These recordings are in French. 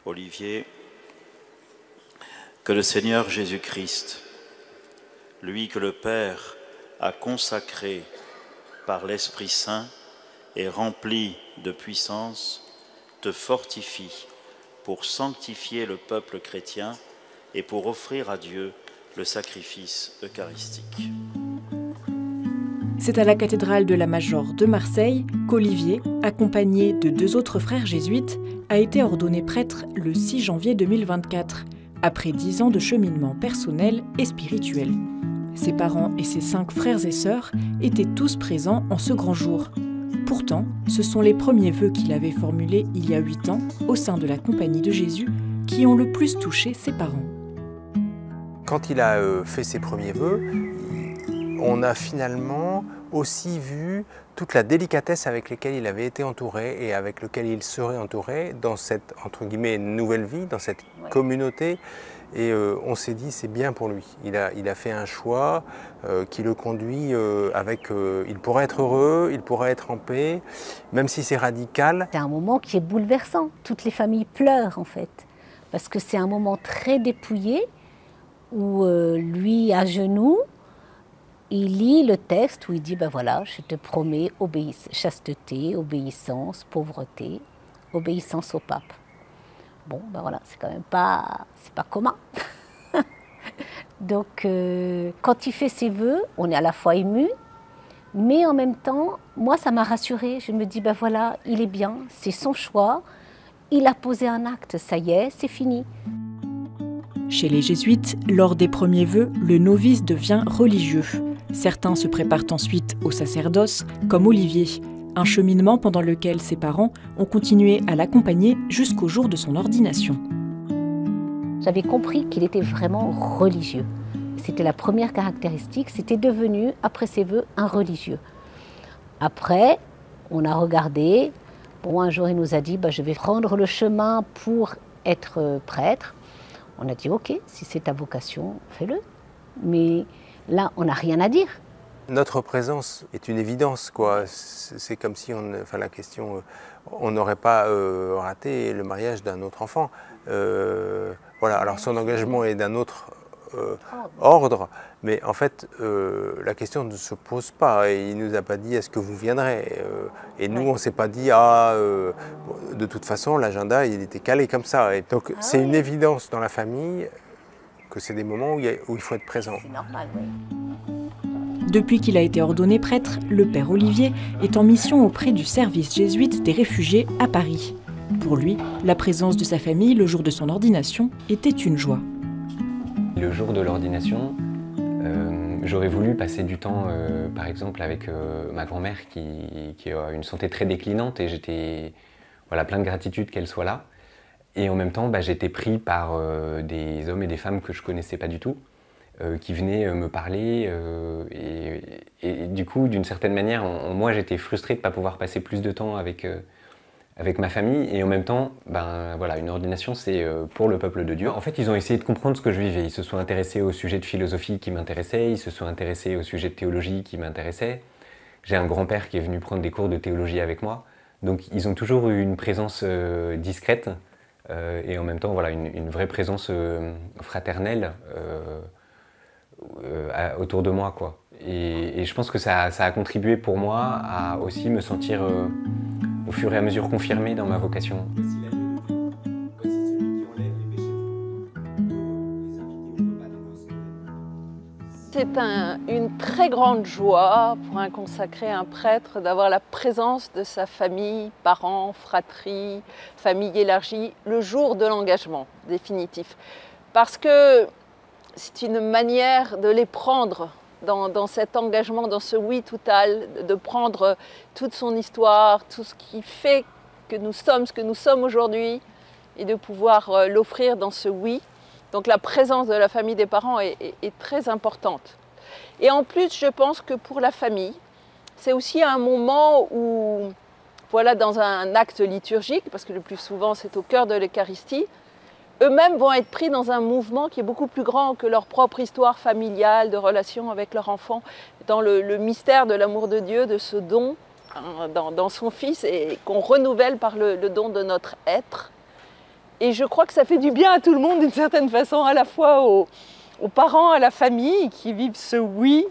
Olivier, que le Seigneur Jésus-Christ, lui que le Père a consacré par l'Esprit Saint et rempli de puissance, te fortifie pour sanctifier le peuple chrétien et pour offrir à Dieu le sacrifice eucharistique. C'est à la cathédrale de la Major de Marseille qu'Olivier, accompagné de 2 autres frères jésuites, a été ordonné prêtre le 6 janvier 2024, après 10 ans de cheminement personnel et spirituel. Ses parents et ses 5 frères et sœurs étaient tous présents en ce grand jour. Pourtant, ce sont les premiers vœux qu'il avait formulés il y a 8 ans au sein de la Compagnie de Jésus qui ont le plus touché ses parents. Quand il a fait ses premiers vœux, on a finalement aussi vu toute la délicatesse avec laquelle il avait été entouré et avec laquelle il serait entouré dans cette, entre guillemets, nouvelle vie, dans cette communauté. Et on s'est dit, c'est bien pour lui. Il a fait un choix qui le conduit avec... il pourrait être heureux, il pourrait être en paix, même si c'est radical. C'est un moment qui est bouleversant. Toutes les familles pleurent, en fait. Parce que c'est un moment très dépouillé où lui, à genoux, il lit le texte où il dit, ben voilà, je te promets chasteté, obéissance, pauvreté, obéissance au pape. Bon, ben voilà, c'est quand même pas commun. Donc, quand il fait ses vœux, on est à la fois ému, mais en même temps, moi, ça m'a rassurée. Je me dis, ben voilà, il est bien, c'est son choix, il a posé un acte, ça y est, c'est fini. Chez les jésuites, lors des premiers vœux, le novice devient religieux. Certains se préparent ensuite au sacerdoce, comme Olivier, un cheminement pendant lequel ses parents ont continué à l'accompagner jusqu'au jour de son ordination. J'avais compris qu'il était vraiment religieux. C'était la première caractéristique, c'était devenu, après ses vœux, un religieux. Après, on a regardé, bon, un jour il nous a dit, bah, je vais prendre le chemin pour être prêtre. On a dit, ok, si c'est ta vocation, fais-le. Mais là, on n'a rien à dire. Notre présence est une évidence, quoi. C'est comme si la question, on n'aurait pas raté le mariage d'un autre enfant. Voilà. Alors son engagement est d'un autre ordre, mais en fait, la question ne se pose pas. Et il ne nous a pas dit, est-ce que vous viendrez? Et nous, on ne s'est pas dit, de toute façon, l'agenda, il était calé comme ça. Et donc, c'est une évidence dans la famille que c'est des moments où il faut être présent. C'est normal, oui. Depuis qu'il a été ordonné prêtre, le père Olivier est en mission auprès du service jésuite des réfugiés à Paris. Pour lui, la présence de sa famille le jour de son ordination était une joie. Le jour de l'ordination, j'aurais voulu passer du temps, par exemple, avec ma grand-mère qui a une santé très déclinante et j'étais plein de gratitude qu'elle soit là. Et en même temps, j'étais pris par des hommes et des femmes que je ne connaissais pas du tout, qui venaient me parler. Et du coup, d'une certaine manière, moi, j'étais frustré de ne pas pouvoir passer plus de temps avec ma famille. Et en même temps, une ordination, c'est pour le peuple de Dieu. En fait, ils ont essayé de comprendre ce que je vivais. Ils se sont intéressés au sujet de philosophie qui m'intéressait. Ils se sont intéressés au sujet de théologie qui m'intéressait. J'ai un grand-père qui est venu prendre des cours de théologie avec moi. Donc, ils ont toujours eu une présence discrète. Et en même temps, une vraie présence fraternelle autour de moi, quoi. Et je pense que ça a contribué pour moi à aussi me sentir au fur et à mesure confirmé dans ma vocation. C'est une très grande joie pour un consacré, un prêtre, d'avoir la présence de sa famille, parents, fratrie, famille élargie, le jour de l'engagement définitif. Parce que c'est une manière de les prendre dans cet engagement, dans ce oui total, de prendre toute son histoire, tout ce qui fait que nous sommes ce que nous sommes aujourd'hui, et de pouvoir l'offrir dans ce oui. Donc la présence de la famille des parents est très importante. Et en plus, je pense que pour la famille, c'est aussi un moment où, dans un acte liturgique, parce que le plus souvent c'est au cœur de l'Eucharistie, eux-mêmes vont être pris dans un mouvement qui est beaucoup plus grand que leur propre histoire familiale, de relation avec leur enfant, dans le mystère de l'amour de Dieu, de ce don dans son Fils, et qu'on renouvelle par le don de notre être. Et je crois que ça fait du bien à tout le monde d'une certaine façon, à la fois aux parents, à la famille qui vivent ce oui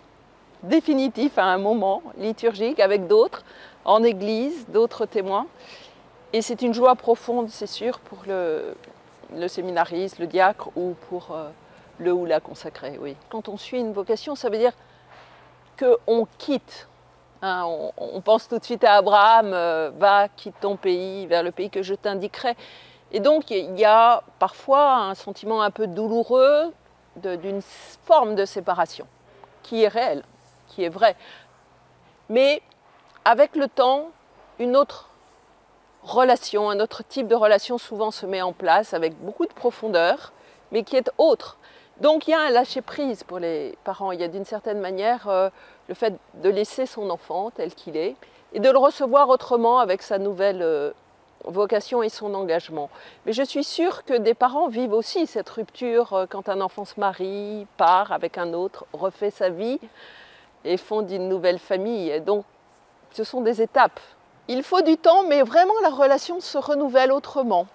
définitif à un moment liturgique avec d'autres, en église, d'autres témoins. Et c'est une joie profonde, c'est sûr, pour le séminariste, le diacre ou pour le ou la consacré, oui. Quand on suit une vocation, ça veut dire qu'on quitte. Hein, on pense tout de suite à Abraham, va, quitte ton pays, vers le pays que je t'indiquerai. Et donc, il y a parfois un sentiment un peu douloureux d'une forme de séparation, qui est réelle, qui est vraie. Mais avec le temps, une autre relation, un autre type de relation souvent se met en place, avec beaucoup de profondeur, mais qui est autre. Donc il y a un lâcher-prise pour les parents. Il y a d'une certaine manière le fait de laisser son enfant tel qu'il est, et de le recevoir autrement avec sa nouvelle vocation et son engagement. Mais je suis sûre que des parents vivent aussi cette rupture quand un enfant se marie, part avec un autre, refait sa vie et fonde une nouvelle famille. Et donc, ce sont des étapes. Il faut du temps, mais vraiment la relation se renouvelle autrement,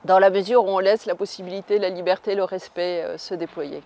dans la mesure où on laisse la possibilité, la liberté, le respect se déployer.